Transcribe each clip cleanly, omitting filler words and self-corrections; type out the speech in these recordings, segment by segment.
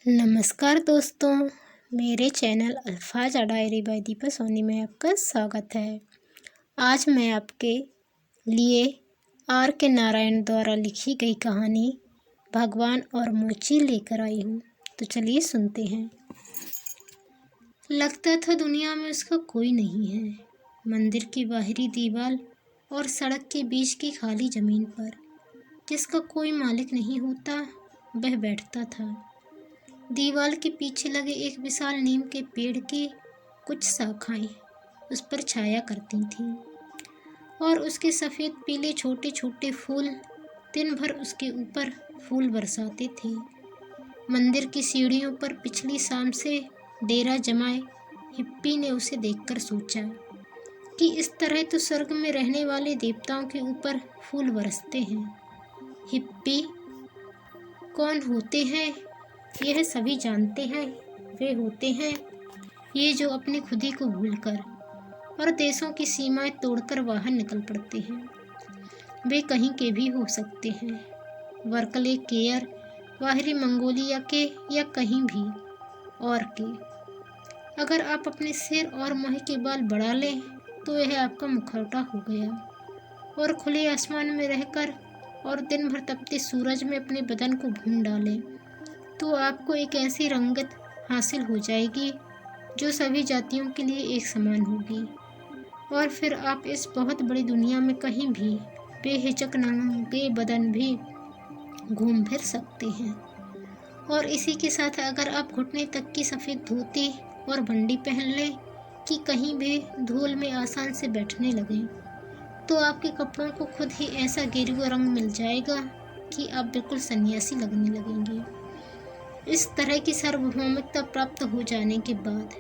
नमस्कार दोस्तों, मेरे चैनल अल्फाज डायरी बाय दीपा सोनी में आपका स्वागत है। आज मैं आपके लिए आर के नारायण द्वारा लिखी गई कहानी भगवान और मोची लेकर आई हूँ। तो चलिए सुनते हैं। लगता था दुनिया में उसका कोई नहीं है। मंदिर की बाहरी दीवार और सड़क के बीच की खाली जमीन पर जिसका कोई मालिक नहीं होता, वह बैठता था। दीवार के पीछे लगे एक विशाल नीम के पेड़ की कुछ शाखाएं उस पर छाया करती थीं और उसके सफ़ेद पीले छोटे छोटे फूल दिन भर उसके ऊपर फूल बरसाते थे। मंदिर की सीढ़ियों पर पिछली शाम से डेरा जमाए हिप्पी ने उसे देखकर सोचा कि इस तरह तो स्वर्ग में रहने वाले देवताओं के ऊपर फूल बरसते हैं। हिप्पी कौन होते हैं यह सभी जानते हैं। वे होते हैं ये जो अपनी खुदी को भूलकर और देशों की सीमाएं तोड़कर बाहर निकल पड़ते हैं। वे कहीं के भी हो सकते हैं, वर्कले केयर, बाहरी मंगोलिया के या कहीं भी और के। अगर आप अपने सिर और मुंह के बाल बढ़ा लें तो यह आपका मुखौटा हो गया और खुले आसमान में रहकर और दिन भर तपते सूरज में अपने बदन को भून डालें तो आपको एक ऐसी रंगत हासिल हो जाएगी जो सभी जातियों के लिए एक समान होगी। और फिर आप इस बहुत बड़ी दुनिया में कहीं भी बेहिचक नंगे बदन भी घूम फिर सकते हैं। और इसी के साथ अगर आप घुटने तक की सफ़ेद धोती और बंडी पहन लें कि कहीं भी धूल में आसान से बैठने लगें तो आपके कपड़ों को खुद ही ऐसा गेरुआ रंग मिल जाएगा कि आप बिल्कुल सन्यासी लगने लगेंगे। इस तरह की सार्वभौमिकता प्राप्त हो जाने के बाद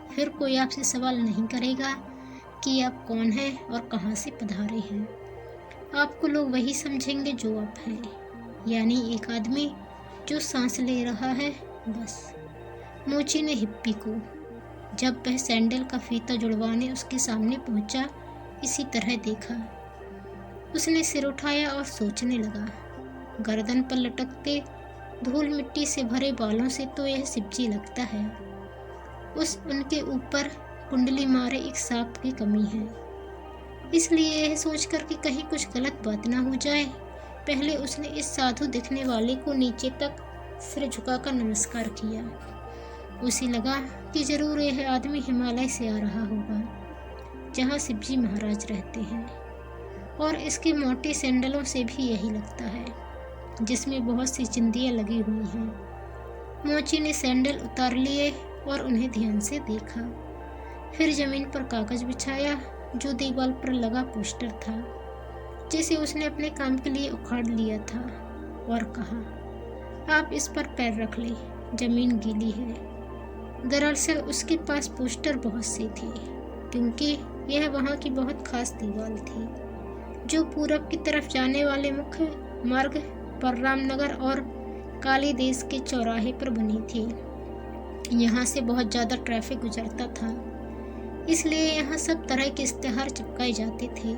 फिर कोई आपसे सवाल नहीं करेगा कि आप कौन हैं और कहाँ से पधारे हैं। आपको लोग वही समझेंगे जो आप हैं, यानी एक आदमी जो सांस ले रहा है, बस। मोची ने हिप्पी को जब वह सैंडल का फीता जुड़वाने उसके सामने पहुंचा इसी तरह देखा। उसने सिर उठाया और सोचने लगा। गर्दन पर लटकते धूल मिट्टी से भरे बालों से तो यह शिवजी लगता है। उनके ऊपर कुंडली मारे एक सांप की कमी है। इसलिए यह सोचकर कि कहीं कुछ गलत बात ना हो जाए, पहले उसने इस साधु दिखने वाले को नीचे तक सिर झुकाकर नमस्कार किया। उसे लगा कि जरूर यह आदमी हिमालय से आ रहा होगा, जहाँ शिवजी महाराज रहते हैं। और इसके मोटे सैंडलों से भी यही लगता है, जिसमें बहुत सी चिंदियाँ लगी हुई हैं। मोची ने सैंडल उतार लिए और उन्हें ध्यान से देखा। फिर जमीन पर कागज बिछाया जो दीवार पर लगा पोस्टर था, जिसे उसने अपने काम के लिए उखाड़ लिया था, और कहा, आप इस पर पैर रख लें, जमीन गीली है। दरअसल उसके पास पोस्टर बहुत से थे, क्योंकि यह वहाँ की बहुत खास दीवार थी जो पूरब की तरफ जाने वाले मुख्य मार्ग पर रामनगर और काली देश के चौराहे पर बनी थी। यहाँ से बहुत ज़्यादा ट्रैफिक गुजरता था, इसलिए यहाँ सब तरह के इश्तेहार चिपकाए जाते थे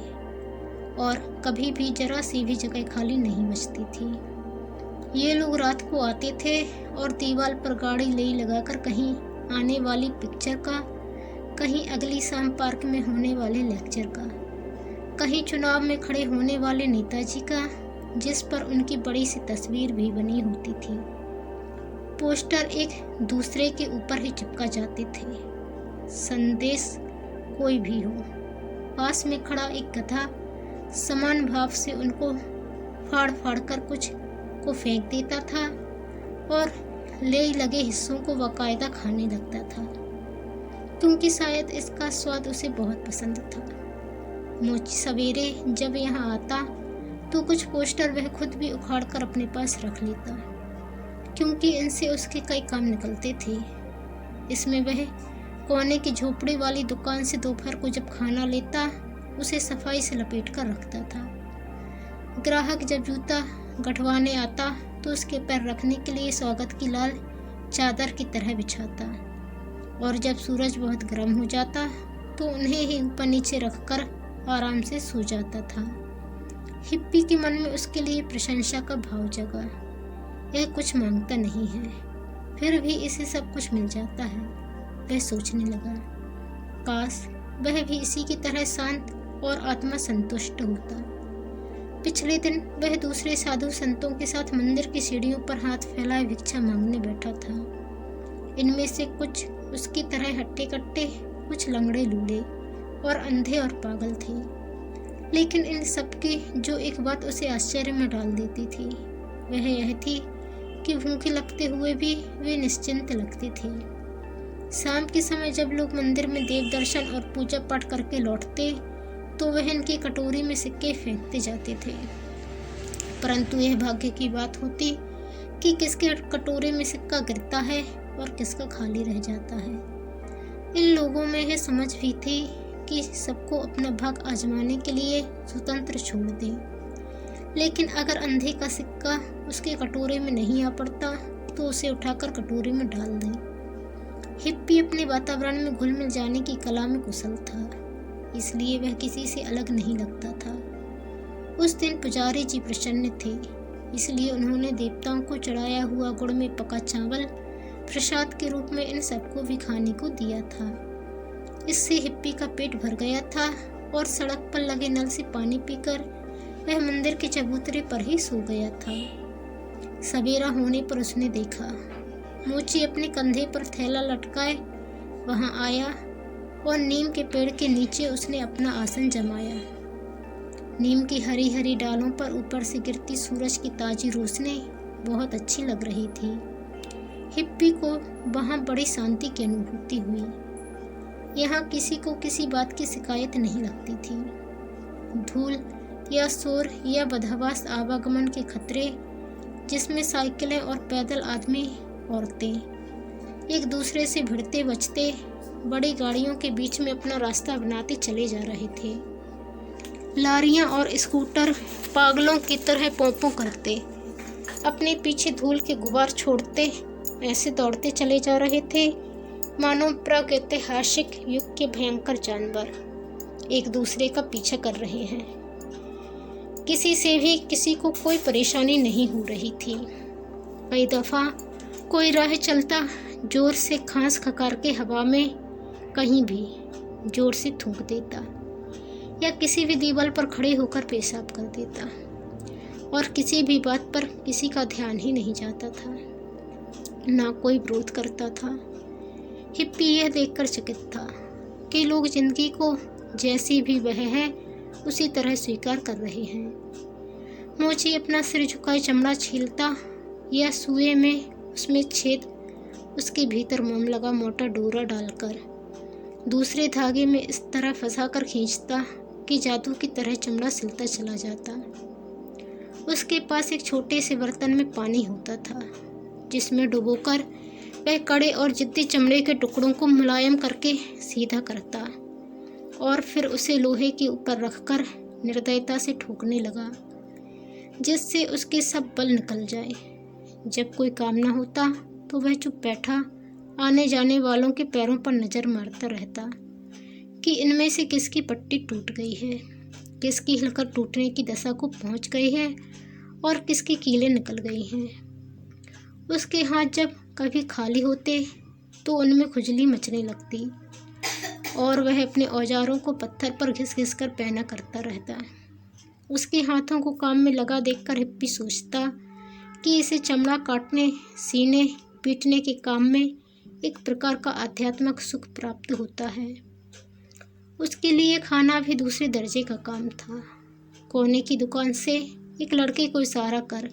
और कभी भी जरा सी भी जगह खाली नहीं बचती थी। ये लोग रात को आते थे और दीवार पर गाड़ी ले लगाकर कहीं आने वाली पिक्चर का, कहीं अगली शाम पार्क में होने वाले लेक्चर का, कहीं चुनाव में खड़े होने वाले नेताजी का, जिस पर उनकी बड़ी सी तस्वीर भी बनी होती थी। पोस्टर एक दूसरे के ऊपर ही चिपका जाते थे। संदेश कोई भी हो, पास में खड़ा एक गधा समान भाव से उनको फाड़ फाड़ कर कुछ को फेंक देता था और ले लगे हिस्सों को बाकायदा खाने लगता था, क्योंकि शायद इसका स्वाद उसे बहुत पसंद था। मोची सवेरे जब यहाँ आता तो कुछ पोस्टर वह खुद भी उखाड़ कर अपने पास रख लेता, क्योंकि इनसे उसके कई काम निकलते थे। इसमें वह कोने की झोपड़ी वाली दुकान से दोपहर को जब खाना लेता, उसे सफाई से लपेट कर रखता था। ग्राहक जब जूता गठवाने आता तो उसके पैर रखने के लिए स्वागत की लाल चादर की तरह बिछाता, और जब सूरज बहुत गर्म हो जाता तो उन्हें ही ऊपर नीचे रखकर आराम से सो जाता था। हिप्पी के मन में उसके लिए प्रशंसा का भाव जगा। यह कुछ मांगता नहीं है, फिर भी इसे सब कुछ मिल जाता है। वह सोचने लगा, काश वह भी इसी की तरह शांत और आत्मा संतुष्ट होता। पिछले दिन वह दूसरे साधु संतों के साथ मंदिर की सीढ़ियों पर हाथ फैलाए भिक्षा मांगने बैठा था। इनमें से कुछ उसकी तरह हट्टे कट्टे, कुछ लंगड़े लूले और अंधे और पागल थे। लेकिन इन सबकी जो एक बात उसे आश्चर्य में डाल देती थी, वह यह थी कि भूखे लगते हुए भी वे निश्चिंत लगते थे। शाम के समय जब लोग मंदिर में देव दर्शन और पूजा पाठ करके लौटते तो वह इनकी कटोरी में सिक्के फेंकते जाते थे, परंतु यह भाग्य की बात होती कि किसके कटोरे में सिक्का गिरता है और किसका खाली रह जाता है। इन लोगों में यह समझ भी थी कि सबको अपना भाग आजमाने के लिए स्वतंत्र छोड़ दें, लेकिन अगर अंधे का सिक्का उसके कटोरे में नहीं आ पड़ता तो उसे उठाकर कटोरे में डाल दें। हिप्पी अपने वातावरण में घुल मिल जाने की कला में कुशल था, इसलिए वह किसी से अलग नहीं लगता था। उस दिन पुजारी जी प्रसन्न थे, इसलिए उन्होंने देवताओं को चढ़ाया हुआ गुड़ में पका चावल प्रसाद के रूप में इन सबको भी खाने को दिया था। इससे हिप्पी का पेट भर गया था और सड़क पर लगे नल से पानी पीकर वह मंदिर के चबूतरे पर ही सो गया था। सवेरा होने पर उसने देखा, मोची अपने कंधे पर थैला लटकाए वहां आया और नीम के पेड़ के नीचे उसने अपना आसन जमाया। नीम की हरी हरी डालों पर ऊपर से गिरती सूरज की ताजी रोशनी बहुत अच्छी लग रही थी। हिप्पी को वहाँ बड़ी शांति की अनुभूति हुई। यहाँ किसी को किसी बात की शिकायत नहीं लगती थी। धूल या शोर या बदहवास आवागमन के खतरे, जिसमें साइकिलें और पैदल आदमी औरतें एक दूसरे से भिड़ते बचते बड़ी गाड़ियों के बीच में अपना रास्ता बनाते चले जा रहे थे। लारियां और स्कूटर पागलों की तरह पोंपों करते अपने पीछे धूल के गुबार छोड़ते ऐसे दौड़ते चले जा रहे थे मानो प्रागैतिहासिक युग के भयंकर जानवर एक दूसरे का पीछा कर रहे हैं। किसी से भी किसी को कोई परेशानी नहीं हो रही थी। कई दफ़ा कोई राह चलता जोर से खांस खकार के हवा में कहीं भी जोर से थूक देता या किसी भी दीवार पर खड़े होकर पेशाब कर देता और किसी भी बात पर किसी का ध्यान ही नहीं जाता था, ना कोई विरोध करता था। हिप्पी यह देखकर चकित था कि लोग जिंदगी को जैसी भी वह है उसी तरह स्वीकार कर रहे हैं। मोची अपना सिर झुकाए चमड़ा छीलता या सुए में उसमें छेद उसके भीतर मोम लगा मोटा डोरा डालकर दूसरे धागे में इस तरह फंसा कर खींचता कि जादू की तरह चमड़ा सिलता चला जाता। उसके पास एक छोटे से बर्तन में पानी होता था जिसमें डुबोकर वह कड़े और जिद्दी चमड़े के टुकड़ों को मुलायम करके सीधा करता और फिर उसे लोहे के ऊपर रखकर निर्दयता से ठोकने लगा जिससे उसके सब बल निकल जाए। जब कोई काम न होता तो वह चुप बैठा आने जाने वालों के पैरों पर नज़र मारता रहता कि इनमें से किसकी पट्टी टूट गई है, किसकी हिलकर टूटने की दशा को पहुंच गई है और किसकी कीलें निकल गई हैं। उसके हाथ जब कभी खाली होते तो उनमें खुजली मचने लगती और वह अपने औजारों को पत्थर पर घिस घिस कर पहना करता रहता। उसके हाथों को काम में लगा देखकर हिप्पी सोचता कि इसे चमड़ा काटने, सीने पीटने के काम में एक प्रकार का आध्यात्मिक सुख प्राप्त होता है। उसके लिए खाना भी दूसरे दर्जे का काम था। कोने की दुकान से एक लड़के को इशारा कर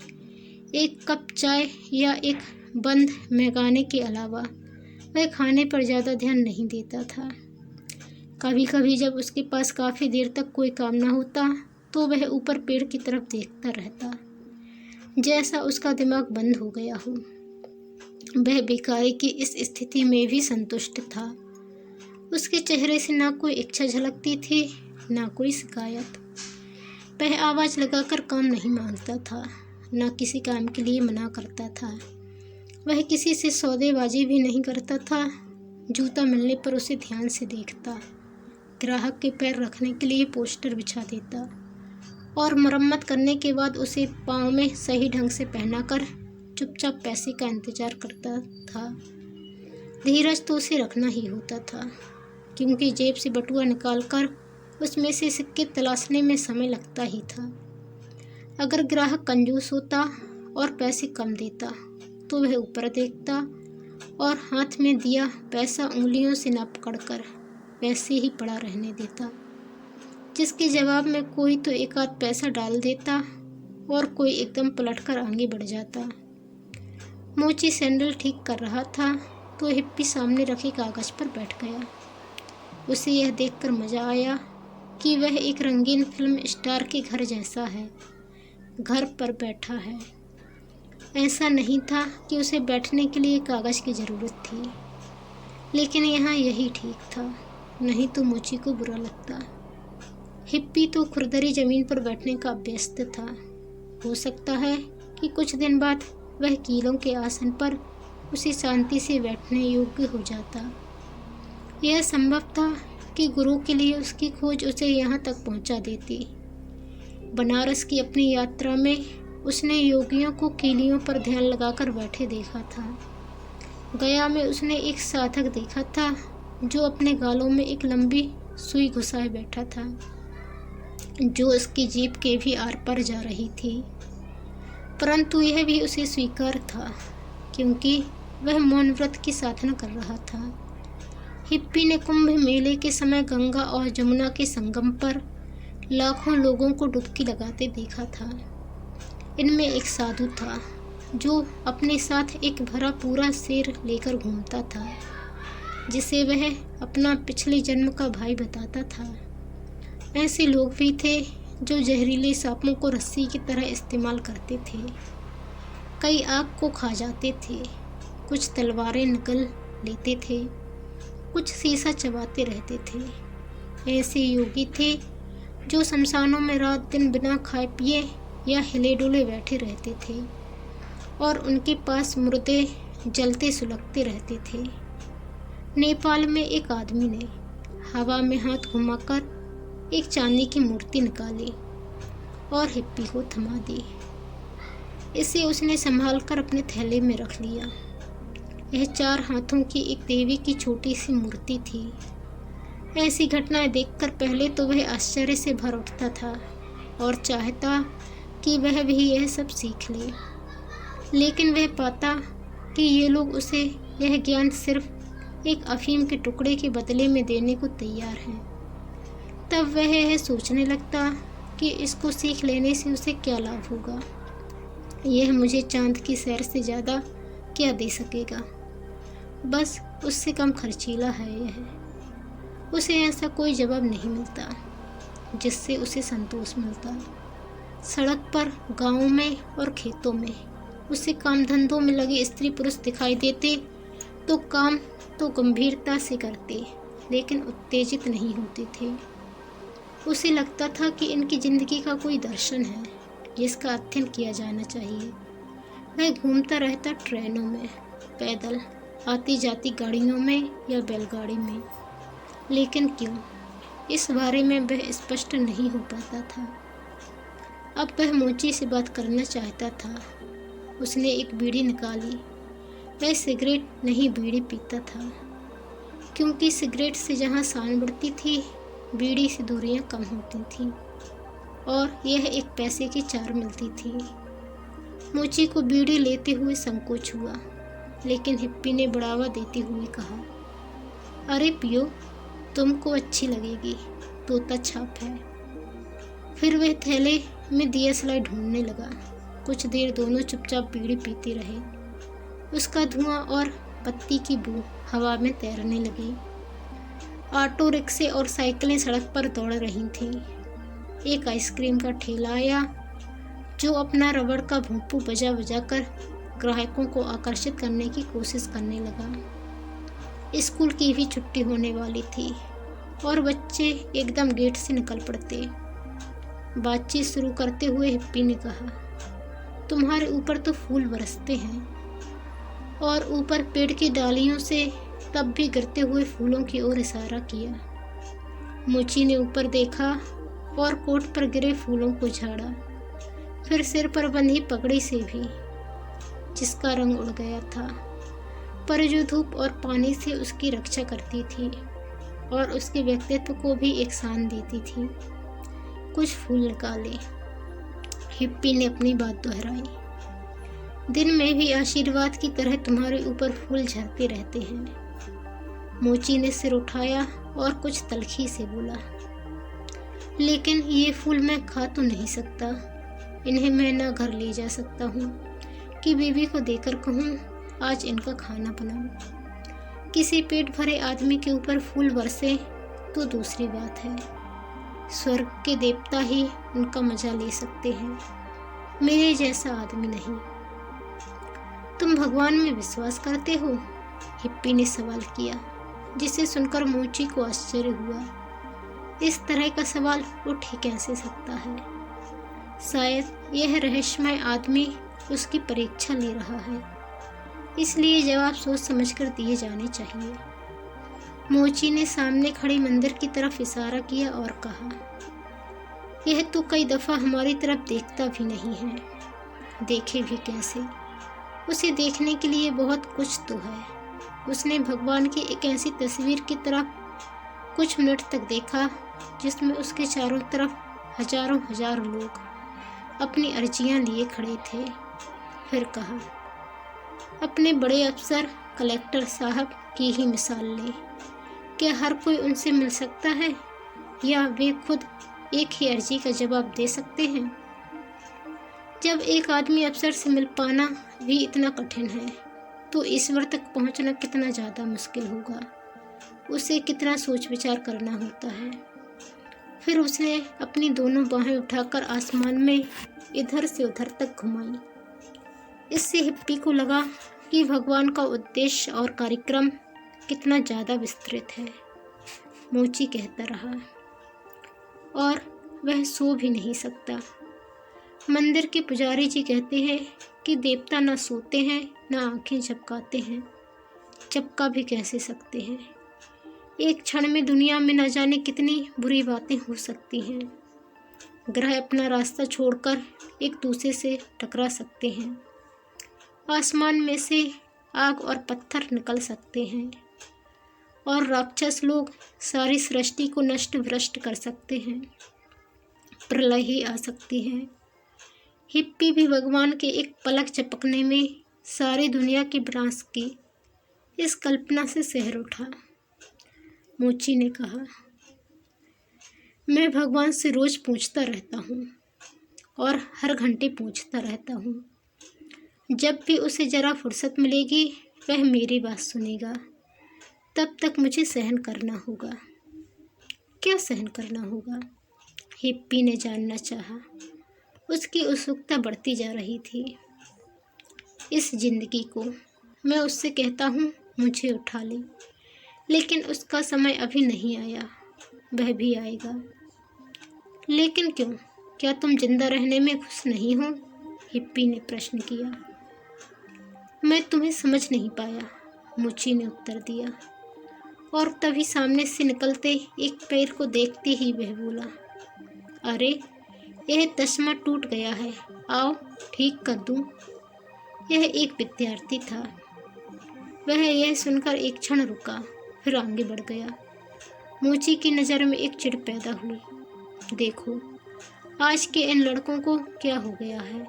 एक कप चाय या एक बंद मैगाने के अलावा वह खाने पर ज़्यादा ध्यान नहीं देता था। कभी कभी जब उसके पास काफ़ी देर तक कोई काम न होता तो वह ऊपर पेड़ की तरफ देखता रहता जैसा उसका दिमाग बंद हो गया हो। वह बेकारी की इस स्थिति में भी संतुष्ट था। उसके चेहरे से ना कोई इच्छा झलकती थी ना कोई शिकायत। वह आवाज़ लगाकर काम नहीं मांगता था, ना किसी काम के लिए मना करता था। वह किसी से सौदेबाजी भी नहीं करता था। जूता मिलने पर उसे ध्यान से देखता, ग्राहक के पैर रखने के लिए पोस्टर बिछा देता और मरम्मत करने के बाद उसे पाँव में सही ढंग से पहनाकर चुपचाप पैसे का इंतजार करता था। धीरज तो उसे रखना ही होता था, क्योंकि जेब से बटुआ निकालकर उसमें से सिक्के तलाशने में समय लगता ही था। अगर ग्राहक कंजूस होता और पैसे कम देता तो वह ऊपर देखता और हाथ में दिया पैसा उंगलियों से न पकड़कर वैसे ही पड़ा रहने देता, जिसके जवाब में कोई तो एक आध पैसा डाल देता और कोई एकदम पलटकर आगे बढ़ जाता। मोची सैंडल ठीक कर रहा था तो हिप्पी सामने रखे कागज पर बैठ गया। उसे यह देखकर मजा आया कि वह एक रंगीन फिल्म स्टार के घर जैसा है, घर पर बैठा है। ऐसा नहीं था कि उसे बैठने के लिए कागज की ज़रूरत थी, लेकिन यहाँ यही ठीक था, नहीं तो मोची को बुरा लगता। हिप्पी तो खुरदरी ज़मीन पर बैठने का अभ्यस्त था। हो सकता है कि कुछ दिन बाद वह कीलों के आसन पर उसे शांति से बैठने योग्य हो जाता। यह संभव था कि गुरु के लिए उसकी खोज उसे यहाँ तक पहुँचा देती। बनारस की अपनी यात्रा में उसने योगियों को कीलियों पर ध्यान लगाकर बैठे देखा था। गया में उसने एक साधक देखा था जो अपने गालों में एक लंबी सुई घुसाए बैठा था, जो उसकी जीभ के भी आर पार जा रही थी। परंतु यह भी उसे स्वीकार था, क्योंकि वह मौन व्रत की साधना कर रहा था। हिप्पी ने कुंभ मेले के समय गंगा और जमुना के संगम पर लाखों लोगों को डुबकी लगाते देखा था। इनमें एक साधु था जो अपने साथ एक भरा पूरा शेर लेकर घूमता था, जिसे वह अपना पिछले जन्म का भाई बताता था। ऐसे लोग भी थे जो जहरीले सांपों को रस्सी की तरह इस्तेमाल करते थे, कई आग को खा जाते थे, कुछ तलवारें निकल लेते थे, कुछ शीशा चबाते रहते थे। ऐसे योगी थे जो शमशानों में रात दिन बिना खाए पिए या हिले डुले बैठे रहते थे और उनके पास मुर्दे जलते सुलगते रहते थे। नेपाल में एक आदमी ने हवा में हाथ घुमाकर एक चांदी की मूर्ति निकाली और हिप्पी को थमा दी। इसे उसने संभाल कर अपने थैले में रख लिया। यह 4 हाथों की एक देवी की छोटी सी मूर्ति थी। ऐसी घटनाएं देखकर पहले तो वह आश्चर्य से भर उठता था और चाहता कि वह भी यह सब सीख ले, लेकिन वह पाता कि ये लोग उसे यह ज्ञान सिर्फ एक अफीम के टुकड़े के बदले में देने को तैयार हैं। तब वह यह सोचने लगता कि इसको सीख लेने से उसे क्या लाभ होगा। यह मुझे चांद की सैर से ज़्यादा क्या दे सकेगा, बस उससे कम खर्चीला है यह। उसे ऐसा कोई जवाब नहीं मिलता जिससे उसे संतोष मिलता। सड़क पर, गाँव में और खेतों में उसे काम धंधों में लगे स्त्री पुरुष दिखाई देते तो काम तो गंभीरता से करते, लेकिन उत्तेजित नहीं होते थे। उसे लगता था कि इनकी जिंदगी का कोई दर्शन है जिसका अध्ययन किया जाना चाहिए। वह घूमता रहता ट्रेनों में, पैदल, आती जाती गाड़ियों में या बैलगाड़ी में, लेकिन क्यों, इस बारे में वह स्पष्ट नहीं हो पाता था। अब वह मोची से बात करना चाहता था। उसने एक बीड़ी निकाली। वह सिगरेट नहीं बीड़ी पीता था, क्योंकि सिगरेट से जहाँ शान बढ़ती थी, बीड़ी से दूरियाँ कम होती थीं और यह 1 पैसे की 4 मिलती थी। मोची को बीड़ी लेते हुए संकोच हुआ, लेकिन हिप्पी ने बढ़ावा देते हुए कहा, अरे पियो, तुमको अच्छी लगेगी, तोता छाप है। फिर वह थैले में दिया सलाई ढूंढने लगा। कुछ देर दोनों चुपचाप बीड़ी पीते रहे। उसका धुआं और पत्ती की बू हवा में तैरने लगी। ऑटो रिक्शे और साइकिलें सड़क पर दौड़ रही थीं। एक आइसक्रीम का ठेला आया जो अपना रबड़ का भूपू बजा बजा कर ग्राहकों को आकर्षित करने की कोशिश करने लगा। स्कूल की भी छुट्टी होने वाली थी और बच्चे एकदम गेट से निकल पड़ते। बातचीत शुरू करते हुए हिप्पी ने कहा, तुम्हारे ऊपर तो फूल बरसते हैं, और ऊपर पेड़ की डालियों से तब भी गिरते हुए फूलों की ओर इशारा किया। मोची ने ऊपर देखा और कोट पर गिरे फूलों को झाड़ा, फिर सिर पर बंधी पगड़ी से भी, जिसका रंग उड़ गया था, पर जो धूप और पानी से उसकी रक्षा करती थी और उसके व्यक्तित्व को भी एक शान देती थी। कुछ फूल निकाले, हिप्पी ने अपनी बात दोहराई। दिन में भी आशीर्वाद की तरह तुम्हारे ऊपर फूल झरते रहते हैं। मोची ने सिर उठाया और कुछ तलखी से बोला, लेकिन ये फूल मैं खा तो नहीं सकता। इन्हें मैं ना घर ले जा सकता हूँ कि बीवी को देकर कहूँ आज इनका खाना बनाओ। किसी पेट भरे आदमी के ऊपर फूल बरसे तो दूसरी बात है, स्वर्ग के देवता ही उनका मजा ले सकते हैं, मेरे जैसा आदमी नहीं। तुम भगवान में विश्वास करते हो? हिप्पी ने सवाल किया, जिसे सुनकर मोची को आश्चर्य हुआ। इस तरह का सवाल उठ ही कैसे सकता है? शायद यह रहस्यमय आदमी उसकी परीक्षा ले रहा है, इसलिए जवाब सोच समझकर दिए जाने चाहिए। मोची ने सामने खड़े मंदिर की तरफ इशारा किया और कहा, यह तो कई दफा हमारी तरफ देखता भी नहीं है। देखे भी कैसे? उसे देखने के लिए बहुत कुछ तो है। उसने भगवान की एक ऐसी तस्वीर की तरफ कुछ मिनट तक देखा जिसमें उसके चारों तरफ हजारों हजारों लोग अपनी अर्जियां लिए खड़े थे। फिर कहा, अपने बड़े अफसर कलेक्टर साहब की ही मिसाल ले। क्या हर कोई उनसे मिल सकता है या वे खुद एक ही अर्जी का जवाब दे सकते हैं? जब एक आदमी अफसर से मिल पाना भी इतना कठिन है तो ईश्वर तक पहुंचना कितना ज़्यादा मुश्किल होगा। उसे कितना सोच विचार करना होता है। फिर उसने अपनी दोनों बाहें उठाकर आसमान में इधर से उधर तक घुमाई। इससे हिप्पी को लगा कि भगवान का उद्देश्य और कार्यक्रम कितना ज़्यादा विस्तृत है। मोची कहता रहा और वह सो भी नहीं सकता। मंदिर के पुजारी जी कहते हैं कि देवता न सोते हैं न आंखें झपकाते हैं। झपका भी कैसे सकते हैं? एक क्षण में दुनिया में न जाने कितनी बुरी बातें हो सकती हैं। ग्रह अपना रास्ता छोड़कर एक दूसरे से टकरा सकते हैं। आसमान में से आग और पत्थर निकल सकते हैं और राक्षस लोग सारी सृष्टि को नष्ट भ्रष्ट कर सकते हैं। प्रलय ही आ सकती है। हिप्पी भी भगवान के एक पलक झपकने में सारी दुनिया के विनाश की इस कल्पना से सहर उठा। मोची ने कहा, मैं भगवान से रोज पूछता रहता हूँ और हर घंटे पूछता रहता हूँ। जब भी उसे जरा फुर्सत मिलेगी वह मेरी बात सुनेगा। तब तक मुझे सहन करना होगा। क्या सहन करना होगा? हिप्पी ने जानना चाहा। उसकी उत्सुकता बढ़ती जा रही थी। इस जिंदगी को मैं उससे कहता हूँ मुझे उठा ले, लेकिन उसका समय अभी नहीं आया। वह भी आएगा। लेकिन क्यों? क्या तुम जिंदा रहने में खुश नहीं हो? हिप्पी ने प्रश्न किया। मैं तुम्हें समझ नहीं पाया, मोची ने उत्तर दिया। और तभी सामने से निकलते एक पैर को देखते ही वह बोला, अरे यह तस्मा टूट गया है, आओ ठीक कर दूं। यह एक विद्यार्थी था। वह यह सुनकर एक क्षण रुका, फिर आगे बढ़ गया। मोची की नज़र में एक चिढ़ पैदा हुई। देखो आज के इन लड़कों को क्या हो गया है,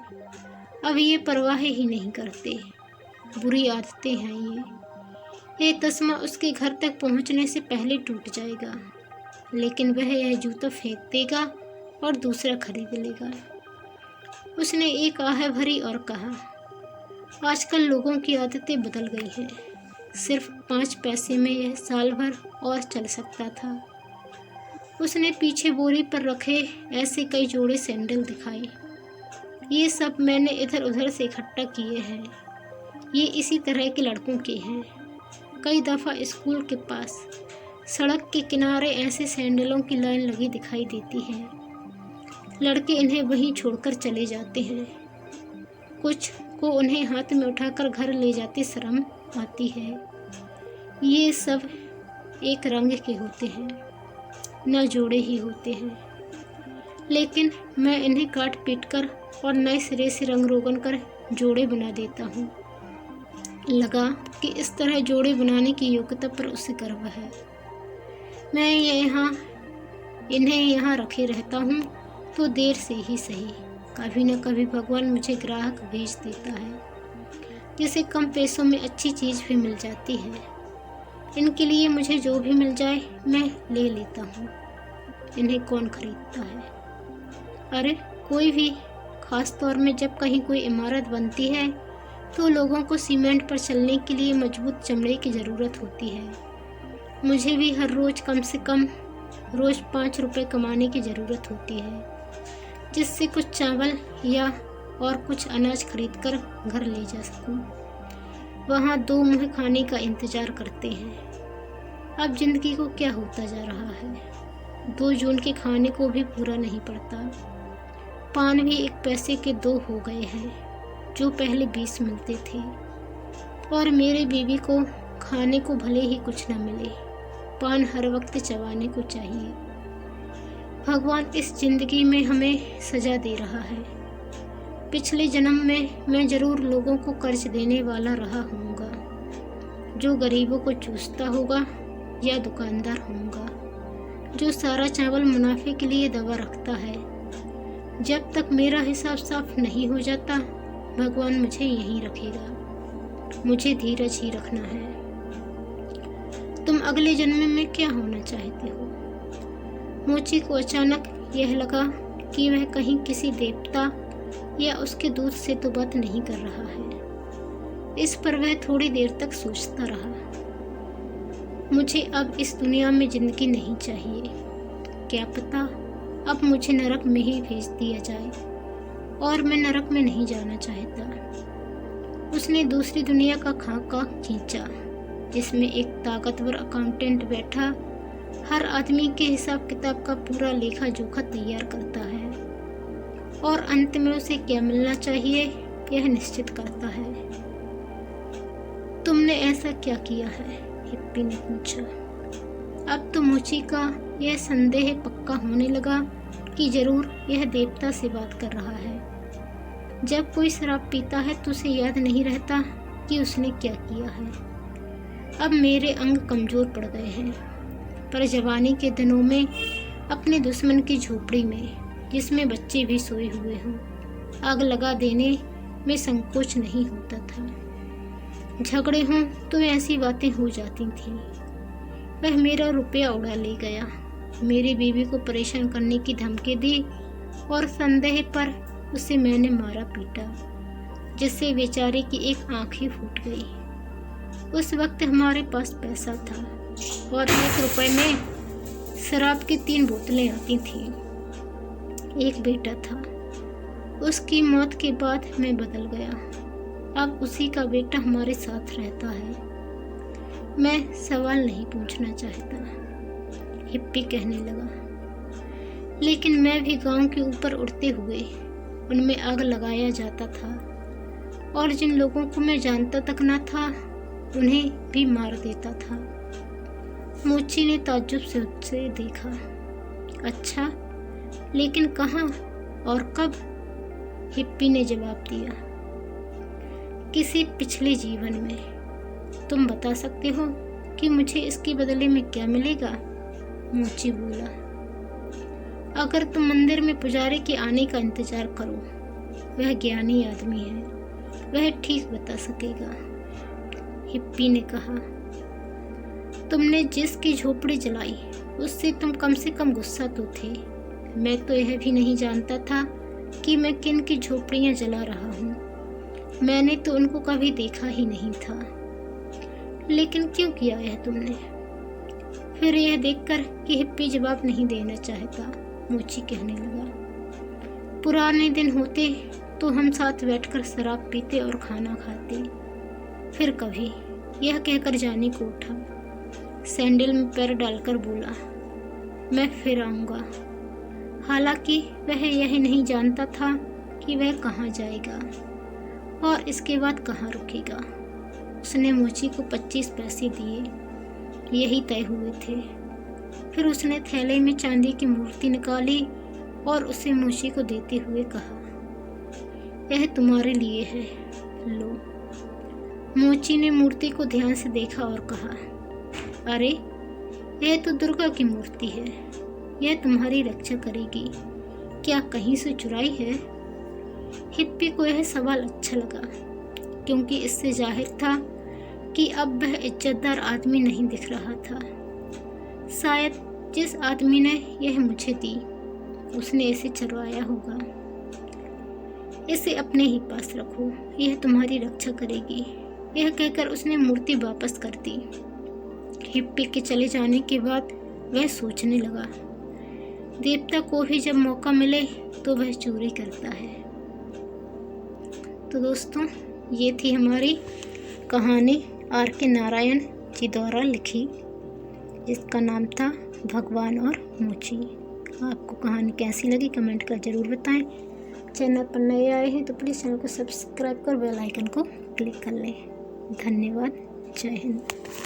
अब ये परवाह ही नहीं करते। बुरी आदतें हैं ये तस्मा उसके घर तक पहुंचने से पहले टूट जाएगा, लेकिन वह यह जूता फेंक देगा और दूसरा खरीद लेगा। उसने एक आह भरी और कहा, आजकल लोगों की आदतें बदल गई हैं। सिर्फ 5 पैसे में यह साल भर और चल सकता था। उसने पीछे बोरी पर रखे ऐसे कई जोड़े सैंडल दिखाए। ये सब मैंने इधर उधर से इकट्ठा किए हैं। ये इसी तरह के लड़कों के हैं। कई दफ़ा स्कूल के पास सड़क के किनारे ऐसे सैंडलों की लाइन लगी दिखाई देती है। लड़के इन्हें वहीं छोड़कर चले जाते हैं। कुछ को उन्हें हाथ में उठाकर घर ले जाते शर्म आती है। ये सब एक रंग के होते हैं, न जोड़े ही होते हैं, लेकिन मैं इन्हें काट पीट कर और नए सिरे से रंग रोगन कर जोड़े बना देता हूँ। लगा कि इस तरह जोड़े बनाने की योग्यता पर उसे गर्व है। मैं इन्हें यहाँ रखे रहता हूँ तो देर से ही सही कभी न कभी भगवान मुझे ग्राहक भेज देता है, जिसे कम पैसों में अच्छी चीज़ भी मिल जाती है। इनके लिए मुझे जो भी मिल जाए मैं ले लेता हूँ। इन्हें कौन खरीदता है? अरे कोई भी, खास तौर में जब कहीं कोई इमारत बनती है तो लोगों को सीमेंट पर चलने के लिए मजबूत चमड़े की ज़रूरत होती है। मुझे भी हर रोज़ कम से कम रोज़ 5 रुपये कमाने की ज़रूरत होती है, जिससे कुछ चावल या और कुछ अनाज खरीदकर घर ले जा सकूं। वहाँ 2 मुँह खाने का इंतज़ार करते हैं। अब ज़िंदगी को क्या होता जा रहा है? 2 जून के खाने को भी पूरा नहीं पड़ता। पान भी 1 पैसे के 2 हो गए हैं, जो पहले 20 मिलते थे। और मेरे बीवी को खाने को भले ही कुछ न मिले, पान हर वक्त चबाने को चाहिए। भगवान इस जिंदगी में हमें सजा दे रहा है। पिछले जन्म में मैं जरूर लोगों को कर्ज देने वाला रहा होऊंगा, जो गरीबों को चूसता होगा, या दुकानदार होऊंगा जो सारा चावल मुनाफे के लिए दबा रखता है। जब तक मेरा हिसाब साफ नहीं हो जाता, भगवान मुझे यहीं रखेगा। मुझे धीरज ही रखना है। तुम अगले जन्म में क्या होना चाहते हो? मोची को अचानक यह लगा कि वह कहीं किसी देवता या उसके दूत से तो बात नहीं कर रहा है। इस पर वह थोड़ी देर तक सोचता रहा। मुझे अब इस दुनिया में जिंदगी नहीं चाहिए। क्या पता अब मुझे नरक में ही भेज दिया जाए, और मैं नरक में नहीं जाना चाहता। उसने दूसरी दुनिया का खाका खींचा, जिसमें एक ताकतवर अकाउंटेंट बैठा हर आदमी के हिसाब किताब का पूरा लेखा जोखा तैयार करता है, और अंत में उसे क्या मिलना चाहिए यह निश्चित करता है। तुमने ऐसा क्या किया है? हिप्पी ने पूछा। अब तो मोची का यह संदेह पक्का होने लगा कि जरूर यह देवता से बात कर रहा है। जब कोई शराब पीता है तो उसे याद नहीं रहता कि उसने क्या किया है। अब मेरे अंग कमजोर पड़ गए हैं, पर जवानी के दिनों में अपने दुश्मन की झोपड़ी में, जिसमें बच्चे भी सोए हुए हों, आग लगा देने में संकोच नहीं होता था। झगड़े हों तो ऐसी बातें हो जाती थीं। वह मेरा रुपया उड़ा ले गया, मेरी बीवी को परेशान करने की धमकी दी, और संदेह पर उसे मैंने मारा पीटा, जिससे बेचारे की एक आँख ही फूट गई। उस वक्त हमारे पास पैसा था, और 1 रुपए में शराब की 3 बोतलें आती थीं। एक बेटा था, उसकी मौत के बाद मैं बदल गया। अब उसी का बेटा हमारे साथ रहता है। मैं सवाल नहीं पूछना चाहता, हिप्पी कहने लगा, लेकिन मैं भी गांव के ऊपर उड़ते हुए उनमें आग लगाया जाता था, और जिन लोगों को मैं जानता तक न था उन्हें भी मार देता था। मोची ने ताज्जुब से उससे देखा। अच्छा, लेकिन कहाँ और कब? हिप्पी ने जवाब दिया, किसी पिछले जीवन में। तुम बता सकते हो कि मुझे इसके बदले में क्या मिलेगा? मोची बोला, अगर तुम मंदिर में पुजारी के आने का इंतजार करो, वह ज्ञानी आदमी है, वह ठीक बता सकेगा। हिप्पी ने कहा, तुमने जिसकी झोपड़ी जलाई उससे तुम कम से कम गुस्सा तो थे। मैं तो यह भी नहीं जानता था कि मैं किन की झोपड़ियां जला रहा हूँ। मैंने तो उनको कभी देखा ही नहीं था। लेकिन क्यों किया यह तुमने? फिर यह देखकर कि हिप्पी जवाब नहीं देना चाहता, मोची कहने लगा, पुराने दिन होते तो हम साथ बैठकर शराब पीते और खाना खाते। फिर कभी, यह कहकर जाने को उठा। सैंडल में पैर डालकर बोला, मैं फिर आऊँगा। हालांकि वह यह नहीं जानता था कि वह कहाँ जाएगा और इसके बाद कहाँ रुकेगा। उसने मोची को 25 पैसे दिए, यही तय हुए थे। फिर उसने थैले में चांदी की मूर्ति निकाली और उसे मोची को देते हुए कहा, यह तुम्हारे लिए है, लो। मोची ने मूर्ति को ध्यान से देखा और कहा, अरे यह तो दुर्गा की मूर्ति है, यह तुम्हारी रक्षा करेगी, क्या कहीं से चुराई है? हिप्पी को यह सवाल अच्छा लगा, क्योंकि इससे जाहिर था कि अब वह इज्जतदार आदमी नहीं दिख रहा था। शायद जिस आदमी ने यह मुझे दी उसने इसे चुराया होगा। इसे अपने ही पास रखो, यह तुम्हारी रक्षा करेगी। यह कहकर उसने मूर्ति वापस कर दी। हिप्पी के चले जाने के बाद वह सोचने लगा, देवता को भी जब मौका मिले तो वह चोरी करता है। तो दोस्तों, ये थी हमारी कहानी R.K. नारायण जी द्वारा लिखी, जिसका नाम था भगवान और मोची। आपको कहानी कैसी लगी कमेंट कर ज़रूर बताएं। चैनल पर नए आए हैं तो प्लीज़ चैनल को सब्सक्राइब कर बेल आइकन को क्लिक कर लें। धन्यवाद। जय हिंद।